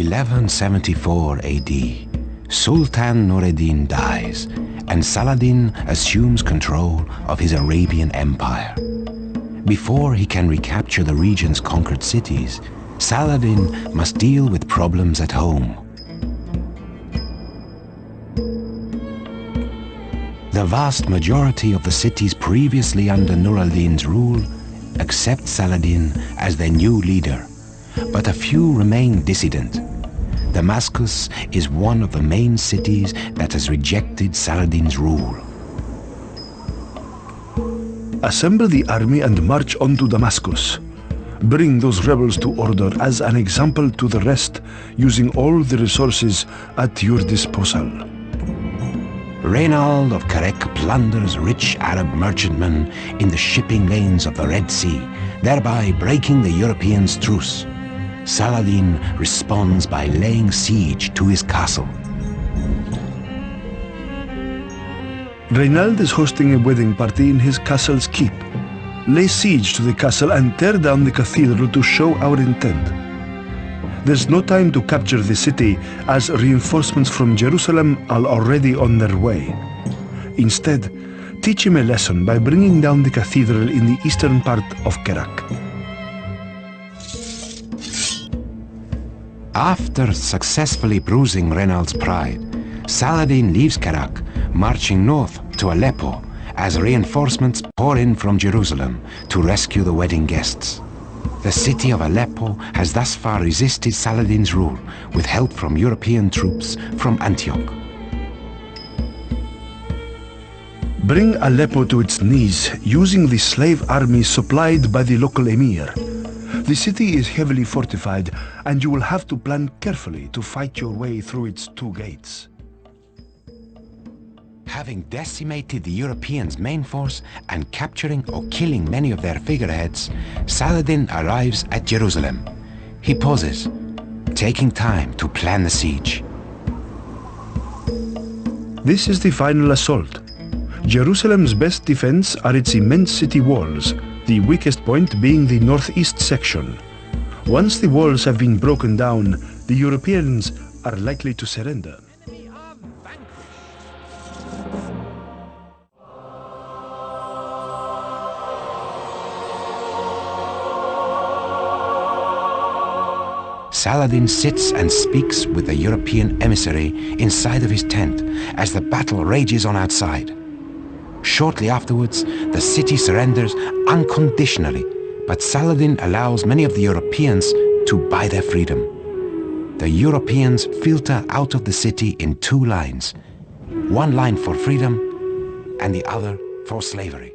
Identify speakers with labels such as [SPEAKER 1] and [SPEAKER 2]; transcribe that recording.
[SPEAKER 1] 1174 AD, Sultan Nureddin dies, and Saladin assumes control of his Arabian Empire. Before he can recapture the region's conquered cities, Saladin must deal with problems at home. The vast majority of the cities previously under Nur al-Din's rule accept Saladin as their new leader, but a few remain dissident. Damascus is one of the main cities that has rejected Saladin's rule.
[SPEAKER 2] Assemble the army and march on to Damascus. Bring those rebels to order as an example to the rest, using all the resources at your disposal.
[SPEAKER 1] Reynald of Karek plunders rich Arab merchantmen in the shipping lanes of the Red Sea, thereby breaking the Europeans' truce. Saladin responds by laying siege to his castle.
[SPEAKER 2] Reynald is hosting a wedding party in his castle's keep. Lay siege to the castle and tear down the cathedral to show our intent. There's no time to capture the city, as reinforcements from Jerusalem are already on their way. Instead, teach him a lesson by bringing down the cathedral in the eastern part of Kerak.
[SPEAKER 1] After successfully bruising Reynald's pride, Saladin leaves Kerak, marching north to Aleppo as reinforcements pour in from Jerusalem to rescue the wedding guests. The city of Aleppo has thus far resisted Saladin's rule with help from European troops from Antioch.
[SPEAKER 2] Bring Aleppo to its knees using the slave army supplied by the local emir. The city is heavily fortified, and you will have to plan carefully to fight your way through its two gates.
[SPEAKER 1] Having decimated the Europeans' main force and capturing or killing many of their figureheads, Saladin arrives at Jerusalem. He pauses, taking time to plan the siege.
[SPEAKER 2] This is the final assault. Jerusalem's best defense are its immense city walls, the weakest point being the northeast section. Once the walls have been broken down, the Europeans are likely to surrender.
[SPEAKER 1] Saladin sits and speaks with the European emissary inside of his tent as the battle rages on outside. Shortly afterwards, the city surrenders unconditionally, but Saladin allows many of the Europeans to buy their freedom. The Europeans filter out of the city in two lines, one line for freedom and the other for slavery.